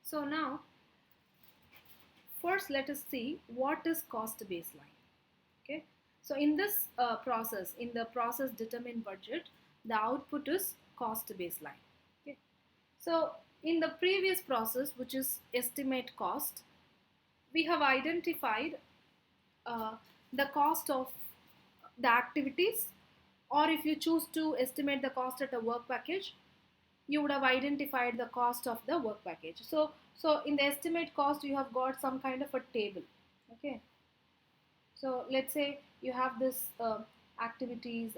So now, first let us see what is cost baseline. Okay, so in this process, in the process determine budget, the output is cost baseline. Okay, so in the previous process, which is estimate cost, we have identified uh, the cost of the activities, or if you choose to estimate the cost at a work package, you would have identified the cost of the work package. So in the estimate cost, you have got some kind of a table. Okay, so let's say you have this activities.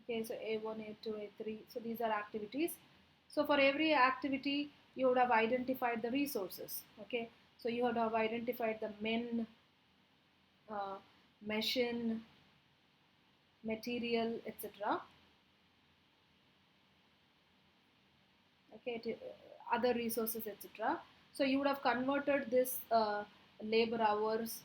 Okay, so A1, A2, A3. So these are activities. So for every activity, you would have identified the resources. Okay, so you would have identified the men, uh, machine, material, etc. Okay, other resources, etc. So you would have converted this labor hours,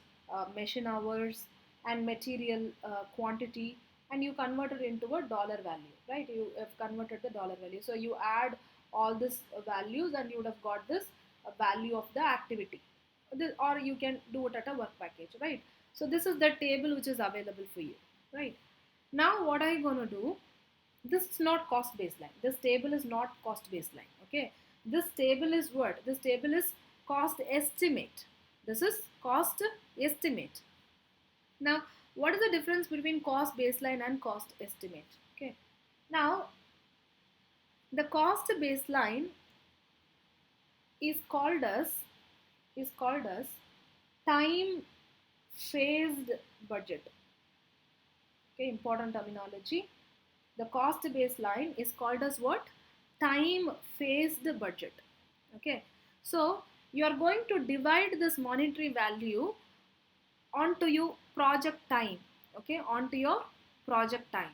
machine hours, and material quantity, and you converted into a dollar value, right? You have converted the dollar value. So you add all this values, and you would have got this value of the activity. Or you can do it at a work package, right? So this is the table which is available for you, right? Now what are you going to do? This is not cost baseline. This table is not cost baseline. Okay, this table is what? This table is cost estimate. This is cost estimate. Now what is the difference between cost baseline and cost estimate? Okay, now the cost baseline is called as time phased budget. Okay, important terminology. The cost baseline is called as what? Time phased budget. Okay, so you are going to divide this monetary value onto your project time. Okay, onto your project time.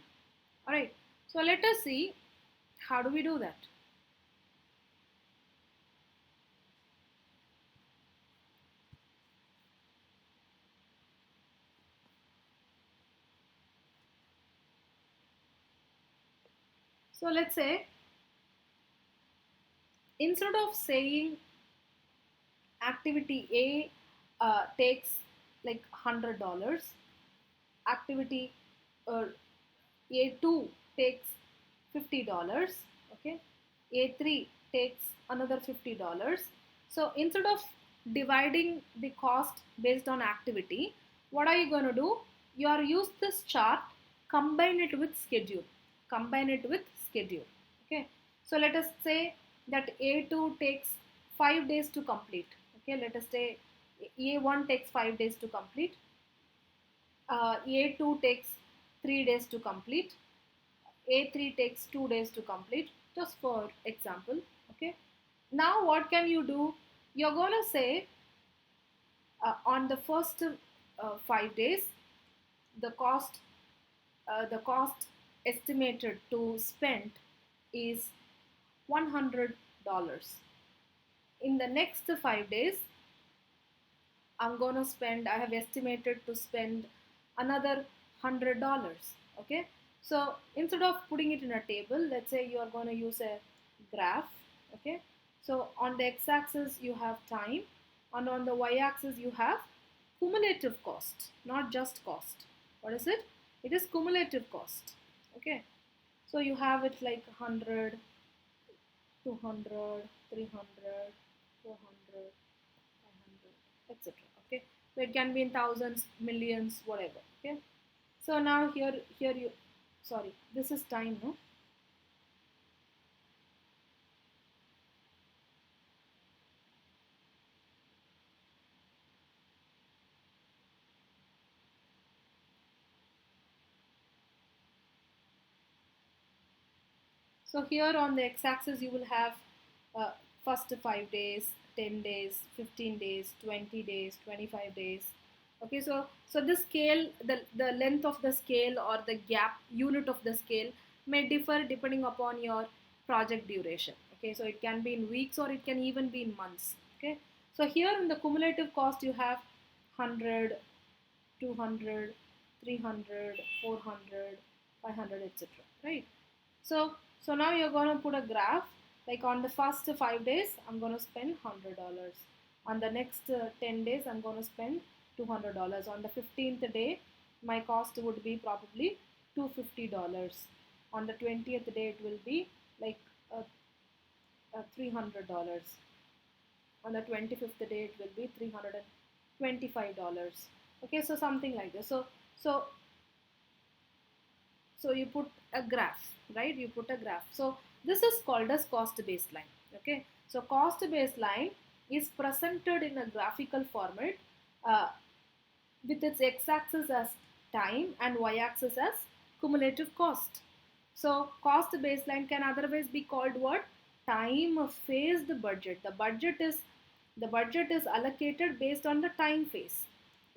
All right, so let us see how do we do that. So let's say, instead of saying activity A takes like $100, activity A2 takes $50, okay, A3 takes another $50. So instead of dividing the cost based on activity, what are you going to do? You are use this chart, combine it with schedule. Combine it with schedule. Okay. So let us say that A2 takes 5 days to complete. Okay, let us say A1 takes 5 days to complete. A2 takes 3 days to complete. A3 takes 2 days to complete, just for example. Okay, now what can you do? You're going to say on the first 5 days, the cost estimated to spend is $100. In the next 5 days, I have estimated to spend another $100. Okay, so instead of putting it in a table, let's say you are going to use a graph. Okay, so on the x-axis you have time, and on the y-axis you have cumulative cost, not just cost. What is it? It is cumulative cost. Okay, so you have it like 100, 200, 300, 400, 500, etc. Okay, so it can be in thousands, millions, whatever. Okay, so now here you, sorry, this is time, no? So here on the x-axis you will have uh, first 5 days, 10 days, 15 days, 20 days, 25 days. Okay, so the scale, the length of the scale, or the gap unit of the scale, may differ depending upon your project duration. Okay, so it can be in weeks, or it can even be in months. Okay, so here in the cumulative cost you have 100, 200, 300, 400, 500, etc. Right? So now you're going to put a graph. Like on the first 5 days, I'm going to spend $100. On the next 10 days, I'm going to spend $200. On the 15th day, my cost would be probably $250. On the 20th day, it will be like uh, $300. On the 25th day, it will be $325. Okay, so something like this. So so you put a graph, right? You put a graph. So this is called as cost baseline. Okay, so cost baseline is presented in a graphical format, uh, with its x-axis as time and y-axis as cumulative cost. So cost baseline can otherwise be called what? Time phased budget. The budget is allocated based on the time phase,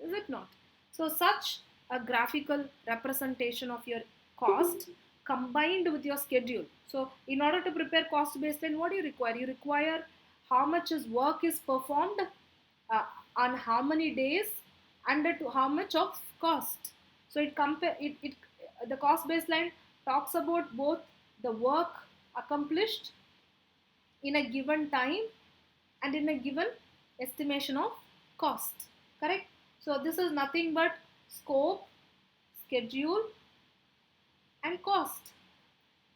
is it not? So such a graphical representation of your cost combined with your schedule. So in order to prepare cost baseline, what do you require? You require how much is work is performed, uh, on how many days, and at how much of cost. So it the cost baseline talks about both the work accomplished in a given time and in a given estimation of cost. Correct? So this is nothing but scope, schedule, and cost,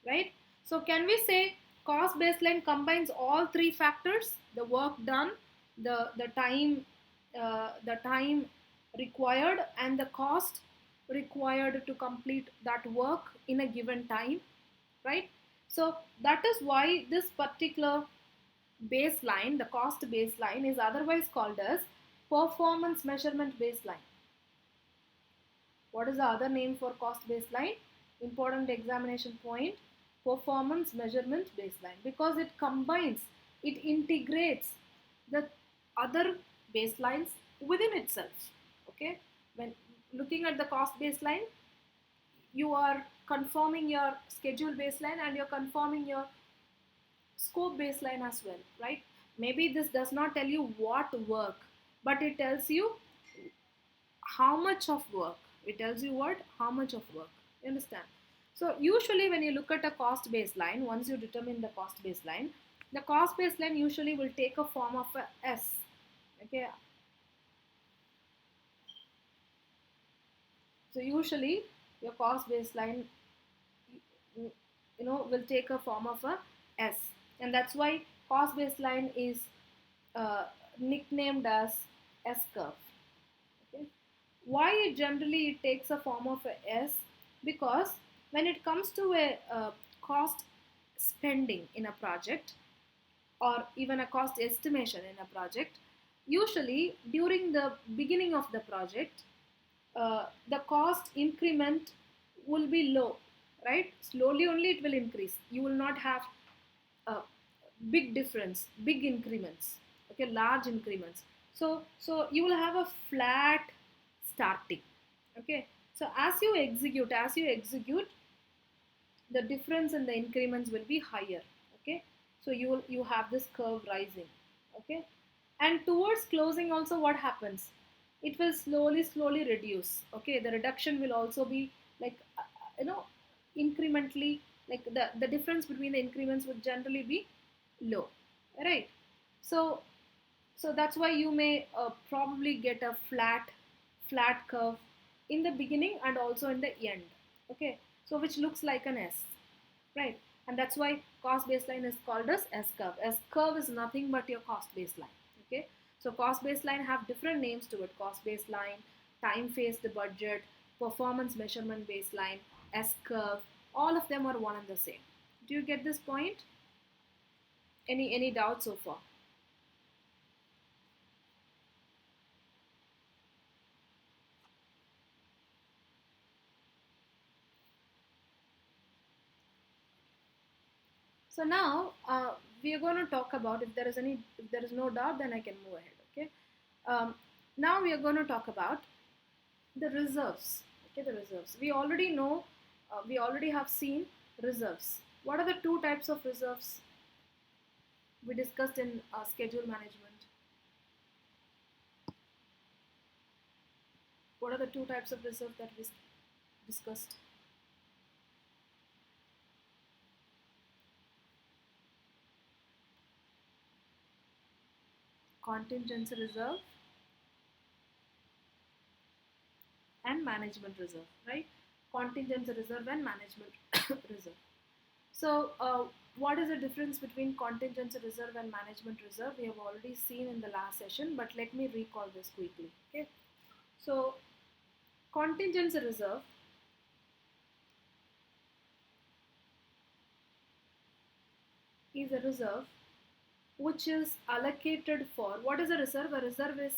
right? So can we say cost baseline combines all three factors: the work done, the time required, and the cost required to complete that work in a given time, right? So that is why this particular baseline, the cost baseline, is otherwise called as performance measurement baseline. What is the other name for cost baseline? Important examination point: performance measurement baseline, because it combines, it integrates the other baselines within itself. Okay, when looking at the cost baseline, you are confirming your schedule baseline and you're confirming your scope baseline as well, right? Maybe this does not tell you what work, but it tells you how much of work. It tells you what? How much of work. You understand? So usually when you look at a cost baseline, once you determine the cost baseline, the cost baseline usually will take a form of a S. Okay. So usually your cost baseline, will take a form of a S, and that's why cost baseline is uh, nicknamed as S curve. Okay. Why generally it takes a form of a S? Because when it comes to a cost spending in a project, or even a cost estimation in a project, usually during the beginning of the project, the cost increment will be low, right? Slowly only it will increase. You will not have a big difference, big increments, okay, large increments. So you will have a flat starting. Okay, so as you execute, the difference in the increments will be higher. Okay, so you have this curve rising. Okay, and towards closing also, what happens? It will slowly reduce. Okay, the reduction will also be like, you know incrementally, like the difference between the increments would generally be low, right? So so that's why you may probably get a flat curve in the beginning and also in the end. Okay, so which looks like an S, right? And that's why cost baseline is called as S curve. S curve is nothing but your cost baseline. Okay, so cost baseline have different names to it: cost baseline, time phased budget, performance measurement baseline, S curve. All of them are one and the same. Do you get this point? Any doubts so far? So now we are going to talk about, if there is no doubt, then I can move ahead. Okay. Now we are going to talk about the reserves. Okay, the reserves. We already know, we already have seen reserves. What are the two types of reserves we discussed in schedule management? What are the two types of reserve that we discussed? contingency reserve and management reserve, right? Contingency reserve and management reserve. So, what is the difference between contingency reserve and management reserve? We have already seen in the last session, but let me recall this quickly. Okay, so contingency reserve is a reserve which is allocated for, what is a reserve? A reserve is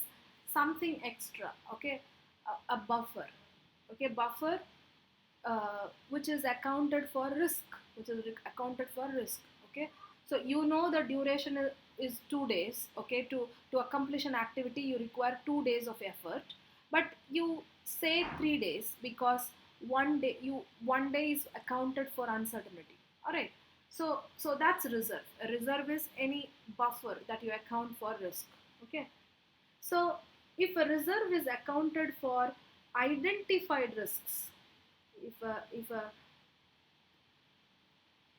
something extra, okay, a buffer, okay, buffer which is accounted for risk, which is accounted for risk, okay. So you know the duration is 2 days, okay. To accomplish an activity you require 2 days of effort, but you say 3 days because 1 day is accounted for uncertainty, all right. So that's reserve. A reserve is any buffer that you account for risk, okay. So if a reserve is accounted for identified risks, if a if a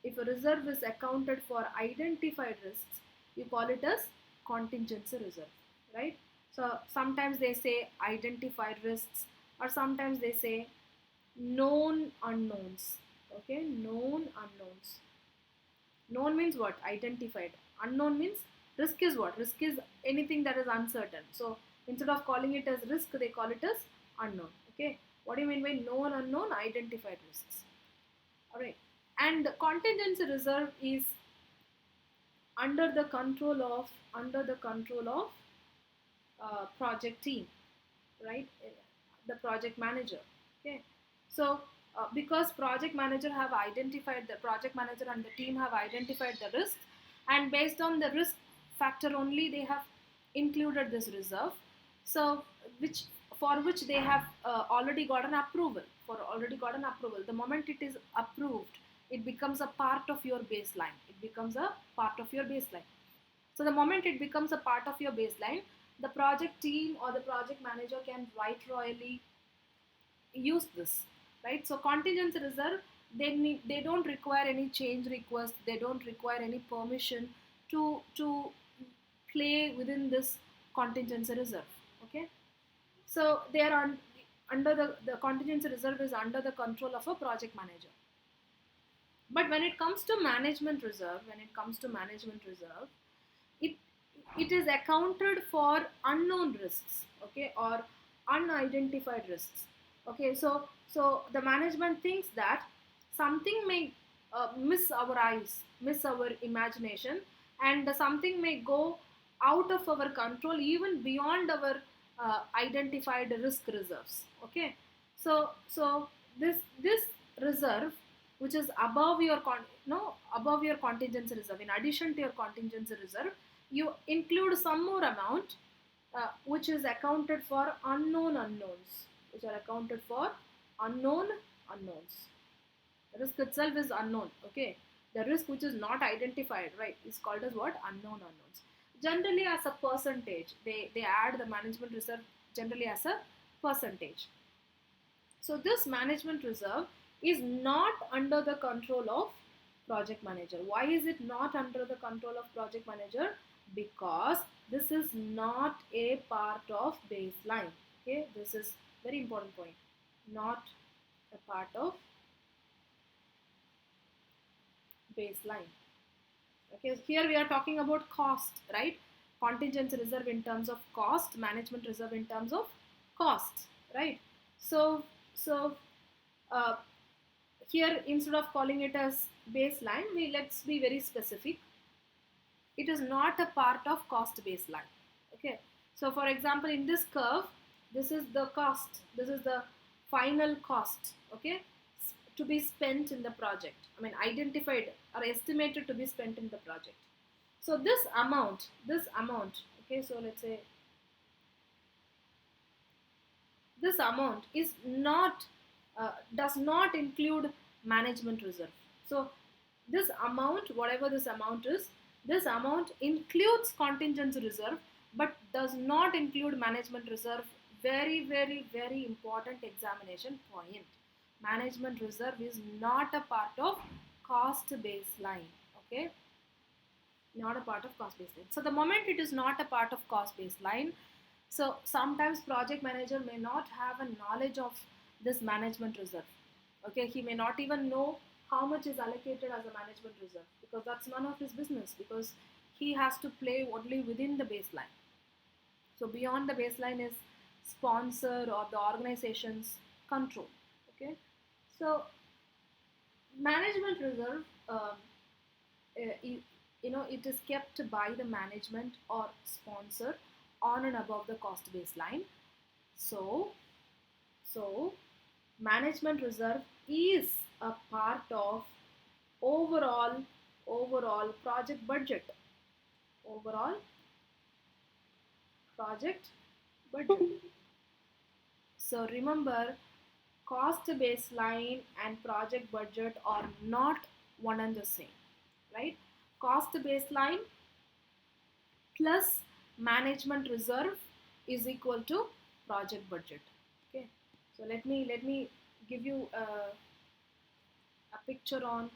if a reserve is accounted for identified risks, you call it as contingency reserve, right? So sometimes they say identified risks, or sometimes they say known unknowns, okay, known unknowns. Known means what? Identified. Unknown means risk is what? Risk is anything that is uncertain. So instead of calling it as risk, they call it as unknown. Okay. What do you mean by known unknown? Identified risks. Alright. And the contingency reserve is under the control of project team, right? The project manager. Okay. So because the project manager and the team have identified the risks, and based on the risk factor only they have included this reserve. So which for which they have already got an approval. The moment it is approved, it becomes a part of your baseline. So the moment it becomes a part of your baseline, the project team or the project manager can right royally use this, right? So contingency reserve, they don't require any change request, they don't require any permission to play within this contingency reserve, okay. So they are under the contingency reserve is under the control of a project manager. But when it comes to management reserve, it it is accounted for unknown risks, okay, or unidentified risks, okay. So the management thinks that something may miss our imagination, and something may go out of our control, even beyond our identified risk reserves, okay. So this reserve, which is above your above your contingency reserve, in addition to your contingency reserve, you include some more amount which is accounted for unknown unknowns, which are accounted for unknown unknowns. The risk itself is unknown, okay. The risk which is not identified, right, is called as what? Unknown unknowns. Generally as a percentage, they add the management reserve generally as a percentage. So this management reserve is not under the control of project manager. Why is it not under the control of project manager? Because this is not a part of baseline, okay. This is very important point. Not a part of baseline, okay. Here we are talking about cost, right? Contingency reserve in terms of cost, management reserve in terms of cost, right? So uh, here instead of calling it as baseline, let's be very specific. It is not a part of cost baseline, okay. So for example, in this curve, this is the cost, this is the final cost, okay, to be spent in the project, I mean identified or estimated to be spent in the project. So this amount, okay, so let's say this amount is not does not include management reserve. So this amount, whatever this amount is, this amount includes contingency reserve but does not include management reserve. Very, very, very important examination point. Management reserve is not a part of cost baseline, okay. Not a part of cost baseline. So the moment it is not a part of cost baseline, so sometimes project manager may not have a knowledge of this management reserve. Okay, he may not even know how much is allocated as a management reserve, because that's none of his business, because he has to play only within the baseline. So beyond the baseline is sponsor or the organization's control. Okay, so management reserve, it is kept by the management or sponsor on and above the cost baseline. So so management reserve is a part of overall project budget. Overall project budget. So remember, cost baseline and project budget are not one and the same, right? Cost baseline plus management reserve is equal to project budget. Okay, so let me give you a picture on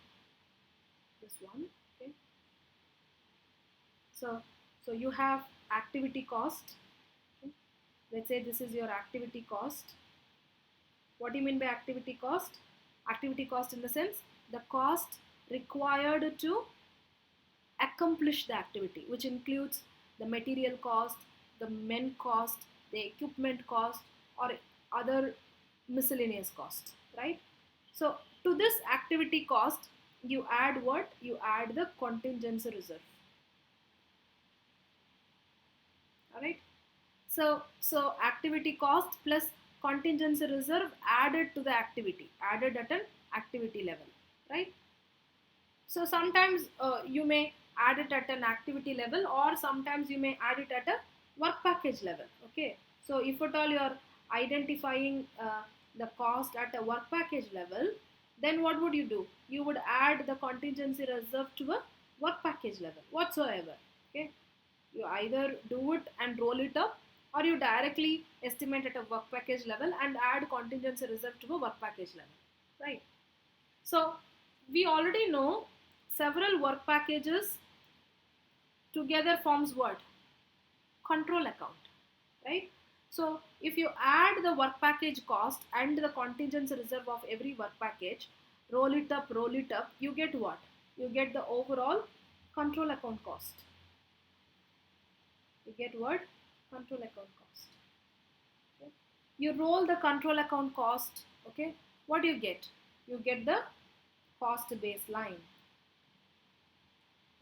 this one. Okay, so so you have activity cost. Okay? Let's say this is your activity cost. What do you mean by activity cost? Activity cost in the sense the cost required to accomplish the activity, which includes the material cost, the men cost, the equipment cost, or other miscellaneous costs, right? So to this activity cost, you add what? You add the contingency reserve. All right. So activity cost plus contingency reserve added to the activity, added at an activity level, right? So sometimes you may add it at an activity level, or sometimes you may add it at a work package level. Okay, so if at all you are identifying the cost at a work package level, then what would you do? You would add the contingency reserve to a work package level whatsoever. Okay, you either do it and roll it up, or you directly estimate at a work package level and add contingency reserve to a work package level, right? So we already know several work packages together forms what? Control account, right? So if you add the work package cost and the contingency reserve of every work package, roll it up, you get what? You get the overall control account cost. You get what? Control account cost. Okay? You roll the control account cost, okay? What do you get? You get the cost baseline.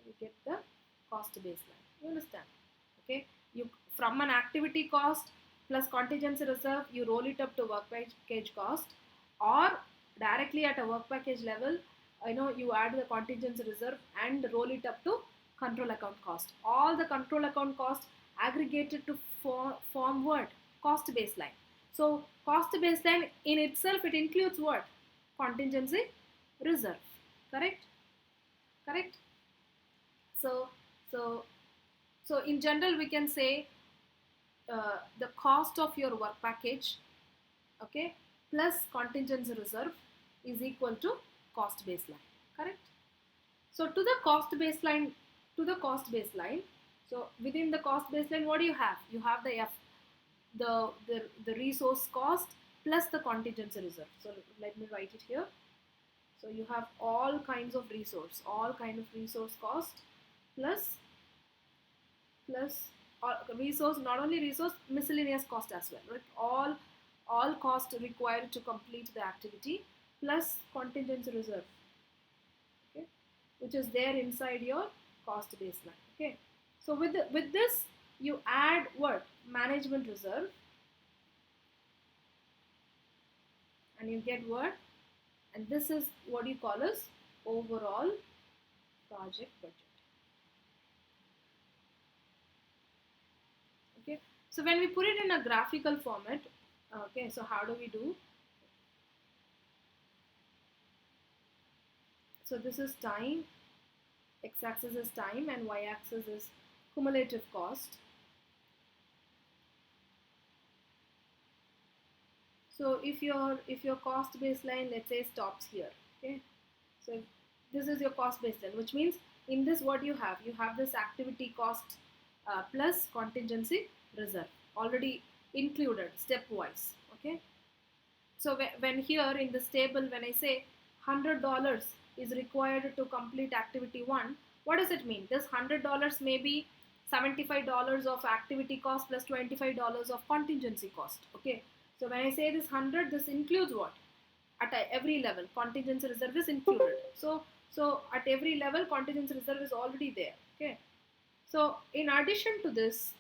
You get the cost baseline. You understand? Okay. You, from an activity cost plus contingency reserve, you roll it up to work package cost, or directly at a work package level, you add the contingency reserve and roll it up to control account cost. All the control account cost aggregated to form what? Cost baseline. So cost baseline in itself, it includes what? Contingency reserve. Correct? Correct? So, so, so in general, we can say the cost of your work package, okay, plus contingency reserve is equal to cost baseline. Correct? So to the cost baseline. So within the cost baseline, what do you have? You have the the resource cost plus the contingency reserve. So let me write it here. So you have all kinds of all kind of resource cost plus resource, not only resource, miscellaneous cost as well, right? All cost required to complete the activity plus contingency reserve, okay, which is there inside your cost baseline. Okay, so with this you add what? Management reserve, and you get what? And this is what you call as overall project budget. Okay, so when we put it in a graphical format, okay, so how do we do? So this is time, x-axis is time and y-axis is cumulative cost. So if your cost baseline, let's say, stops here, okay, so This is your cost baseline, which means in this what you have? You have this activity cost plus contingency reserve already included stepwise. Okay. So when here in this table, when I say $100 is required to complete activity 1, what does it mean? This $100 may be $75 of activity cost plus $25 of contingency cost. Okay. So when I say this 100, this includes what? At every level, contingency reserve is included. So at every level, contingency reserve is already there. Okay. So in addition to this,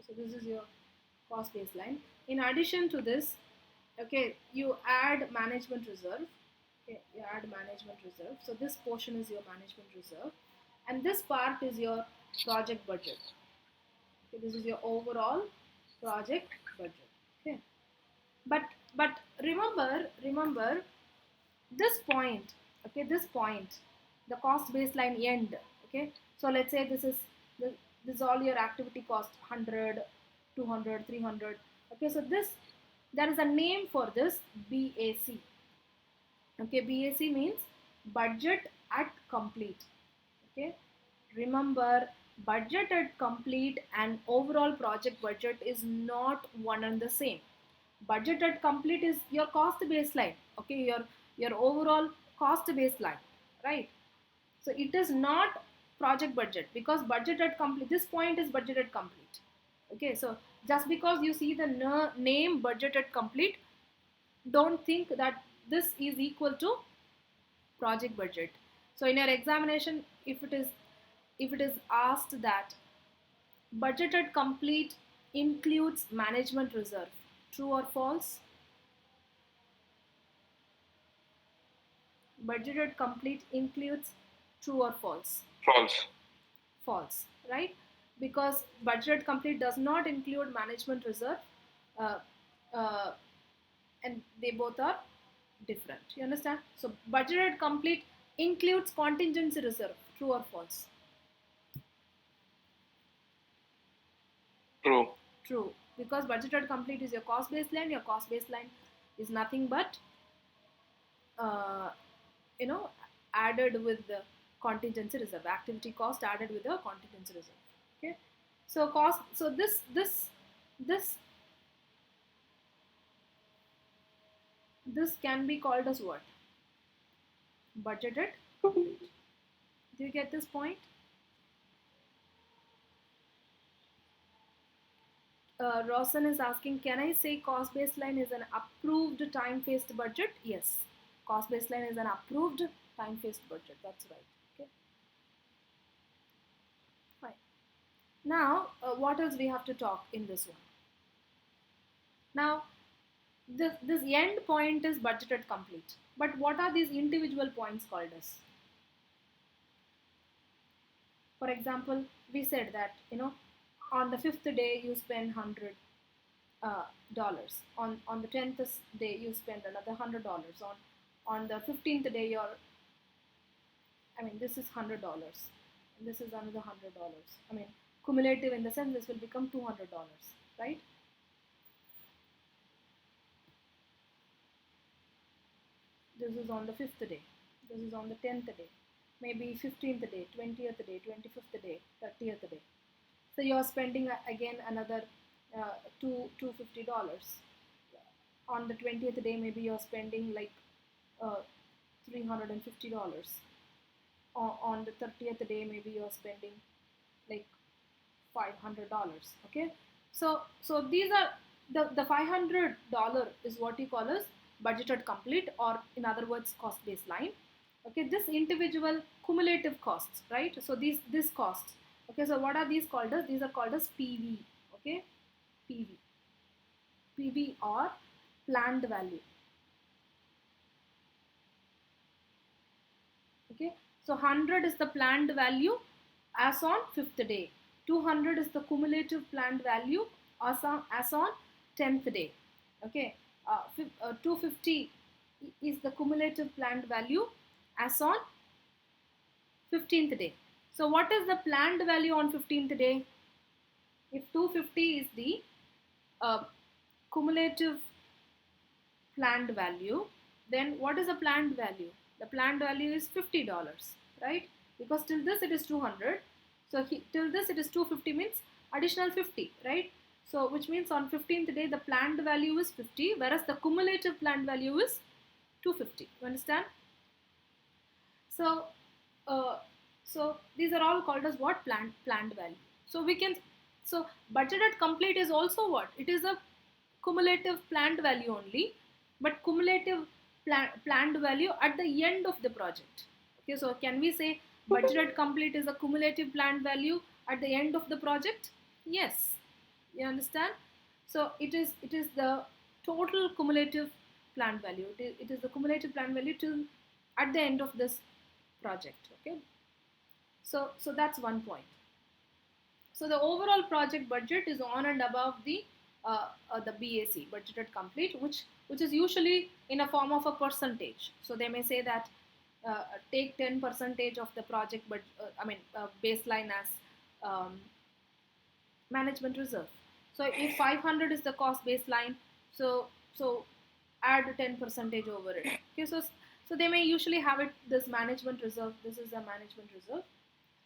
so this is your cost baseline. In addition to this, okay, you add management reserve. Okay, you add management reserve. So this portion is your management reserve, and this part is your project budget. Okay, this is your overall project budget. Okay, but but remember this point. Okay, this point, the cost baseline end. Okay, so let's say the, this is all your activity cost, 100, 200, 300. Okay, so this, there is a name for this, BAC. Okay, BAC means budget at complete. Okay, remember, budget at complete and overall project budget is not one and the same. Budget at complete is your cost baseline. Okay, your overall cost baseline, right? So it is not project budget, because budget at complete, this point is budget at complete. Okay, so just because you see the name budget at complete, don't think that this is equal to project budget. So in your examination, if it is asked that budgeted complete includes management reserve, true or false? Budgeted complete includes, true or false? False. False, right? Because budgeted complete does not include management reserve, uh, uh, and they both are different. You understand? So budgeted complete includes contingency reserve, true or false? True. True, because budgeted complete is your cost baseline. Your cost baseline is nothing but uh, you know added with the contingency reserve, activity cost added with the contingency reserve. Okay, so cost, so this this can be called as what? Budgeted complete. Do you get this point? Rawson is asking, can I say cost baseline is an approved time-phased budget? Yes, cost baseline is an approved time-phased budget. That's right. Okay. Fine. Now, what else we have to talk in this one? Now, this end point is budgeted complete. But what are these individual points called as? For example, we said that, on the fifth day you spend $100. On the 10th day you spend another $100. On the 15th day this is $100. And this is another $100. Cumulative in the sense this will become $200, right? This is on the 5th day. This is on the 10th day. Maybe 15th day, 20th day, 25th day, 30th day. So you are spending again another $250. On the 20th day, maybe you're spending like $350. On the 30th day, maybe you're spending like $500. Okay, so these are the $500 is what you call as budgeted complete, or in other words, cost baseline. Okay, this individual cumulative costs, right? So this costs. Okay, so what are these called as? These are called as PV. Okay, PV or planned value. Okay, so 100 is the planned value as on 5th day. 200 is the cumulative planned value as on 10th day. Okay, 250 is the cumulative planned value as on 15th day. So what is the planned value on 15th day? If 250 is the uh, cumulative planned value, then what is the planned value? The planned value is $50, right? Because till this it is 200. So till this it is 250 means additional 50, right? So which means on 15th day the planned value is 50, whereas the cumulative planned value is 250. You understand? So, uh, so these are all called as what? Planned value. So we can, so budgeted complete is also what? It is a cumulative planned value only, but cumulative planned value at the end of the project. Okay, so can we say budgeted complete is a cumulative planned value at the end of the project? Yes, you understand. So it is the total cumulative planned value. It is the cumulative planned value till at the end of this project. Okay, so that's one point. So the overall project budget is on and above the BAC, budgeted complete, which is usually in a form of a percentage. So they may say that take 10 percentage of the project, but baseline as um, management reserve. So if 500 is the cost baseline, so add 10 percentage over it. Okay, so they may usually have it this management reserve. This is a management reserve.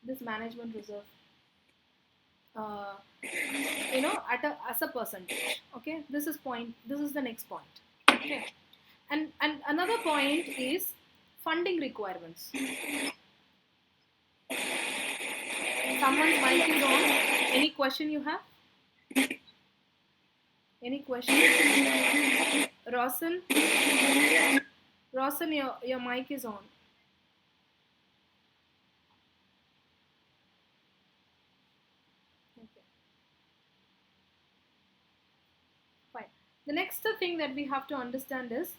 This management reserve, uh, as a percentage. Okay, this is point. This is the next point. Okay, and another point is funding requirements. Someone's mic is on. Any question you have? Any question? Rosen? Rosen, your mic is on. Okay. Fine. The next thing that we have to understand is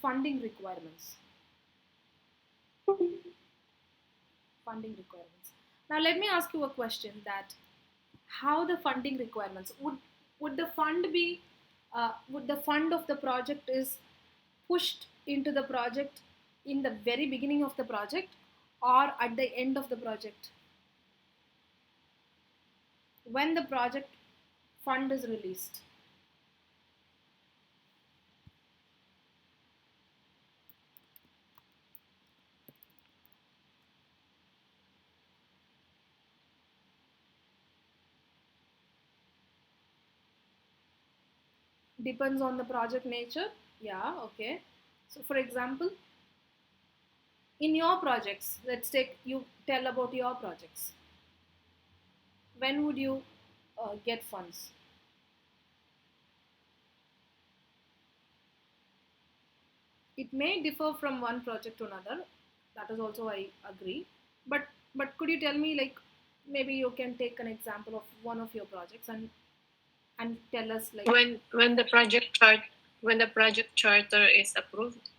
funding requirements. Funding requirements. Now let me ask you a question that how the funding requirements would the fund be would the fund of the project is pushed into the project in the very beginning of the project or at the end of the project when the project fund is released? Depends on the project nature. Yeah, okay. So for example, in your projects, let's take you tell about your projects. When would you get funds? It may differ from one project to another. That is also I agree. But could you tell me, like, maybe you can take an example of one of your projects and tell us, like, when the project charter is approved.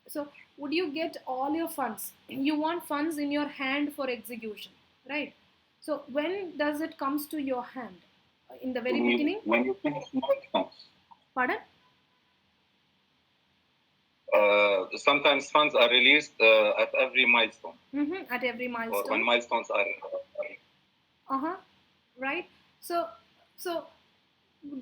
So would you get all your funds? You want funds in your hand for execution, right? So when does it comes to your hand? In the very beginning? When you finish milestones. Pardon? Sometimes funds are released at every milestone. At every milestone. Or when milestones are. Right. So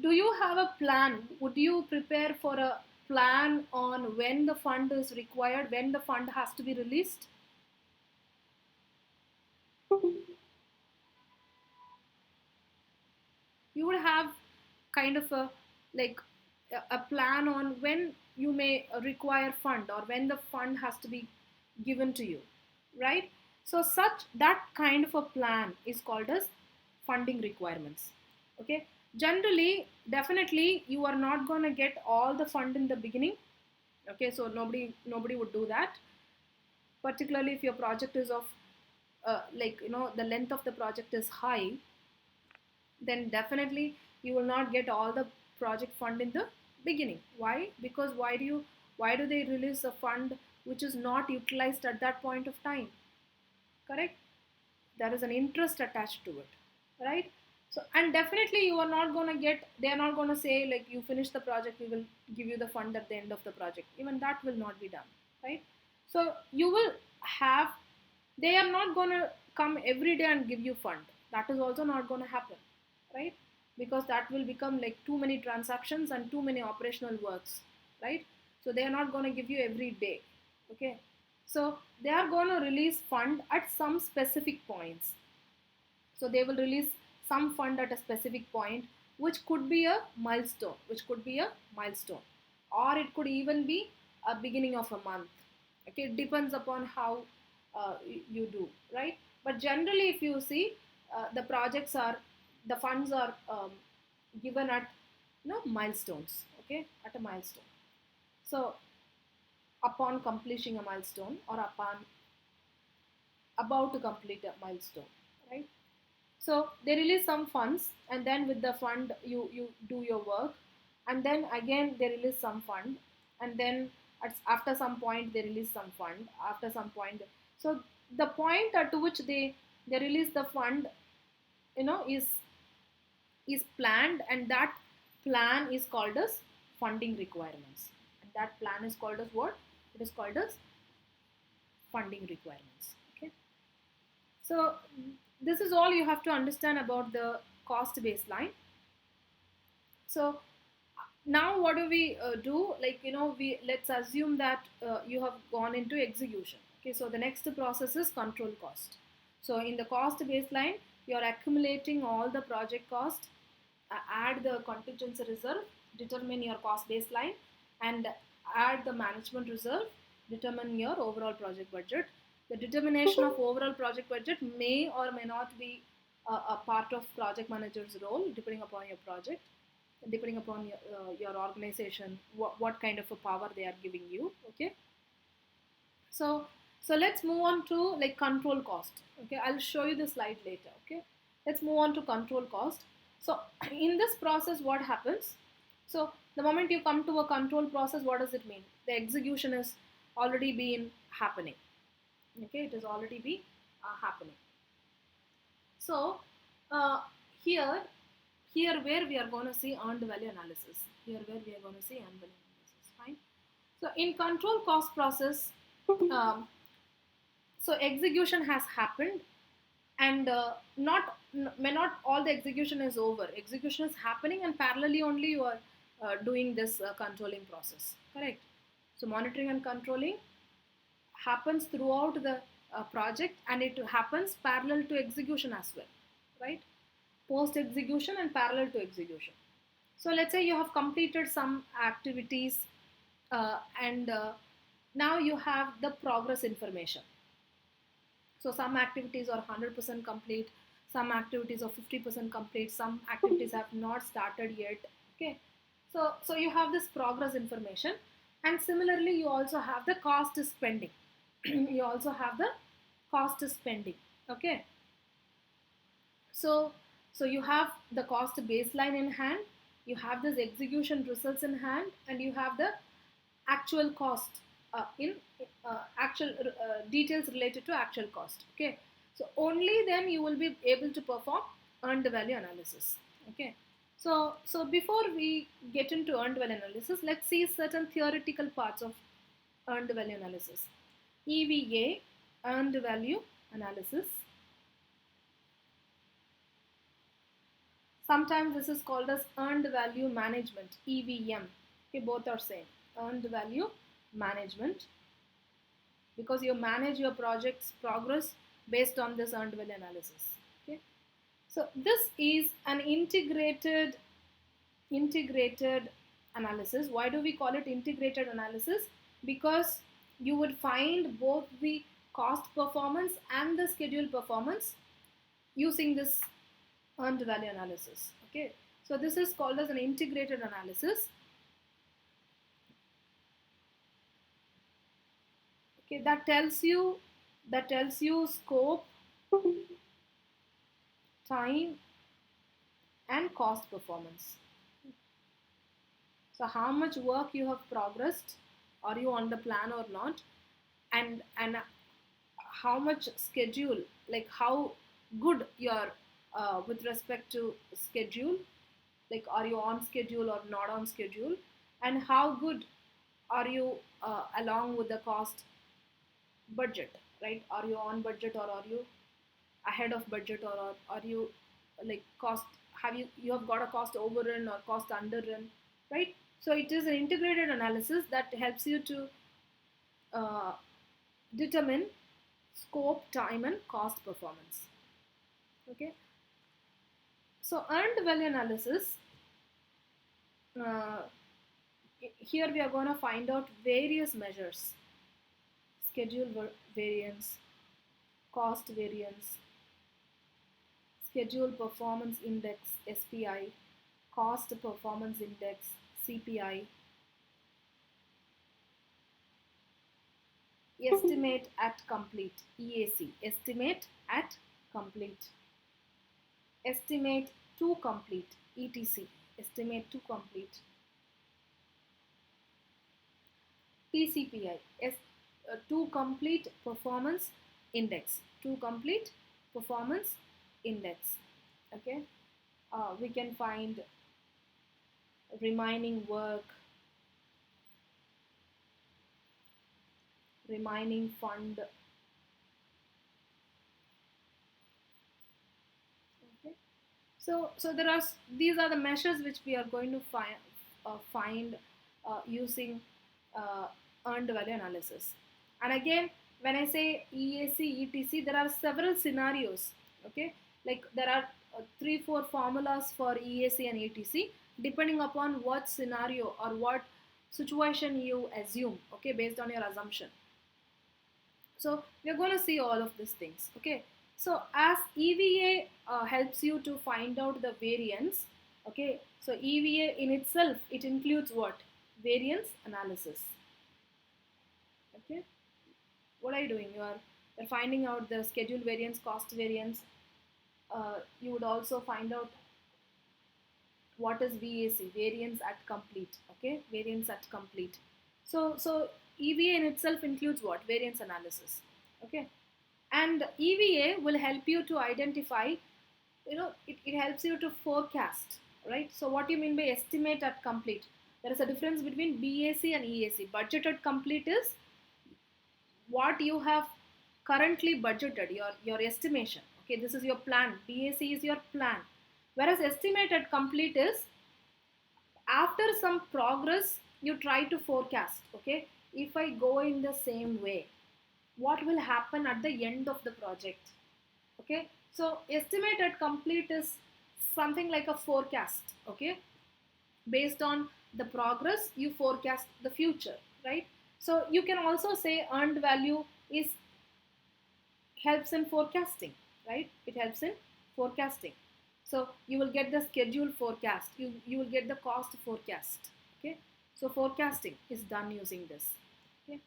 do you have a plan? Would you prepare for a plan on when the fund is required, when the fund has to be released? You would have kind of a like a plan on when you may require fund or when the fund has to be given to you, right? So such that kind of a plan is called as funding requirements. Okay, generally definitely you are not going to get all the fund in the beginning. Okay, so nobody would do that, particularly if your project is of the length of the project is high, then definitely you will not get all the project fund in the beginning. Why? Because why do they release a fund which is not utilized at that point of time? Correct? There is an interest attached to it, right? So, and definitely you are not going to get, they are not going to say like you finish the project, we will give you the fund at the end of the project. Even that will not be done, right? So you will have, they are not going to come every day and give you fund. That is also not going to happen, right? Because that will become like too many transactions and too many operational works, right? So they are not going to give you every day, okay? So they are going to release fund at some specific points. So they will release some fund at a specific point, which could be a milestone, or it could even be a beginning of a month. Okay, it depends upon how you do, right? But generally, if you see, the funds are given at milestones. Okay, at a milestone. So upon completing a milestone or upon about to complete a milestone, right? So they release some funds, and then with the fund you do your work, and then again they release some fund, and then after some point they release some fund after some point. So the point at which they release the fund, is planned, and that plan is called as funding requirements. And that plan is called as what? It is called as funding requirements. Okay. So this is all you have to understand about the cost baseline. So now what do we do? Like, we let's assume that you have gone into execution. Okay, so the next process is control cost. So in the cost baseline, you're accumulating all the project cost, add the contingency reserve, determine your cost baseline, and add the management reserve, determine your overall project budget. The determination of overall project budget may or may not be a part of project manager's role, depending upon your project, depending upon your organization, what kind of a power they are giving you. Okay. So let's move on to like control cost. Okay, I'll show you the slide later. Okay, let's move on to control cost. So in this process, what happens? So the moment you come to a control process, what does it mean? The execution is already been happening. Okay, it is already be happening. So uh, here here where we are going to see earned value analysis. Here where we are going to see earned value analysis. Fine. So in control cost process, um, so execution has happened, and not may not all the execution is over. Execution is happening, and parallelly only you are doing this controlling process. Correct. So monitoring and controlling happens throughout the project, and it happens parallel to execution as well, right? Post execution and parallel to execution. So let's say you have completed some activities, and now you have the progress information. So some activities are 100% complete, some activities are 50% complete, some activities have not started yet. Okay, so you have this progress information, and similarly you also have the cost spending. You also have the cost spending. Okay, so so you have the cost baseline in hand, you have this execution results in hand, and you have the actual cost in actual details related to actual cost. Okay, so only then you will be able to perform earned value analysis. Okay, so before we get into earned value analysis, let's see certain theoretical parts of earned value analysis. EVA, earned value analysis. Sometimes this is called as earned value management, EVM. Okay, both are same. Earned value management, because you manage your project's progress based on this earned value analysis. Okay, so this is an integrated analysis. Why do we call it integrated analysis? Because you would find both the cost performance and the schedule performance using this earned value analysis. Okay, so this is called as an integrated analysis. Okay, that tells you scope, time, and cost performance. So how much work you have progressed, are you on the plan or not, and how much schedule, like how good your with respect to schedule, like are you on schedule or not on schedule, and how good are you along with the cost budget, right? Are you on budget, or are you ahead of budget, or are you like cost, you have got a cost overrun or cost underrun, right? So it is an integrated analysis that helps you to uh, determine scope, time, and cost performance. Okay, so earned value analysis, uh, here we are going to find out various measures: schedule variance, cost variance, schedule performance index SPI, cost performance index CPI, estimate at complete EAC, estimate at complete, estimate to complete ETC, estimate to complete, TCPI, to complete performance index, to complete performance index. Okay, we can find remaining work, remaining fund. Okay, so there are, these are the measures which we are going to find using uh, earned value analysis. And again, when I say EAC, ETC, there are several scenarios. Okay, like there are 3-4 formulas for EAC and ETC depending upon what scenario or what situation you assume. Okay, based on your assumption. So we're going to see all of these things. Okay, so as EVA helps you to find out the variance. Okay, so EVA in itself, it includes what? Variance analysis. Okay, what are you doing? You're finding out the schedule variance, cost variance. You would also find out what is VAC, variance at complete. Okay, variance at complete. So EVA in itself includes what? Variance analysis. Okay, and EVA will help you to identify, it helps you to forecast, right? So what do you mean by estimate at complete? There is a difference between BAC and EAC. Budgeted complete is what you have currently budgeted, your estimation. Okay, this is your plan. BAC is your plan, whereas estimated complete is after some progress you try to forecast. Okay, if I go in the same way, what will happen at the end of the project? Okay, so estimate at complete is something like a forecast. Okay, based on the progress you forecast the future, right? So you can also say earned value is helps in forecasting, right? It helps in forecasting. So you will get the schedule forecast, you will get the cost forecast. Okay, so forecasting is done using this. Okay,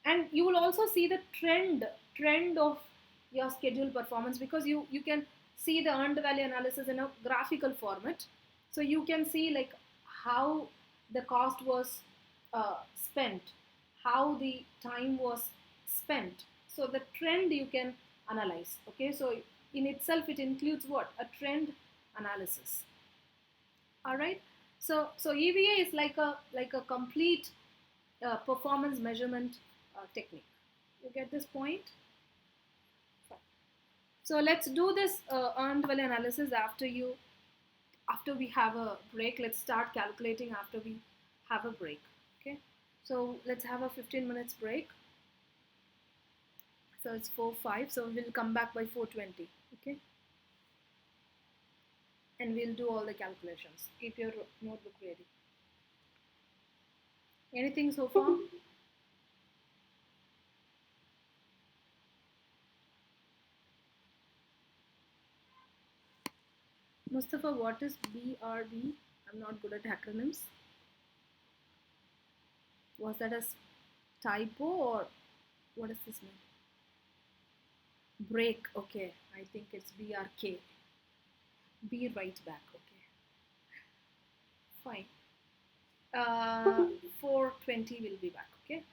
and you will also see the trend of your schedule performance, because you can see the earned value analysis in a graphical format. So you can see like how the cost was spent, how the time was spent. So the trend you can analyze. Okay, so in itself it includes what? A trend analysis. All right, so EVA is like a complete performance measurement technique. You get this point? Fine. So let's do this earned value analysis after we have a break. Let's start calculating after we have a break. Okay, so let's have a 15 minutes break. So it's 4:05, so we'll come back by 4:20. Okay, and we'll do all the calculations. Keep your notebook ready. Anything so far? Mustafa, what is BRB? I'm not good at acronyms. Was that a typo, or what does this mean? Break, okay. I think it's BRK. Be right back, okay. Fine. 4:20 will be back, okay.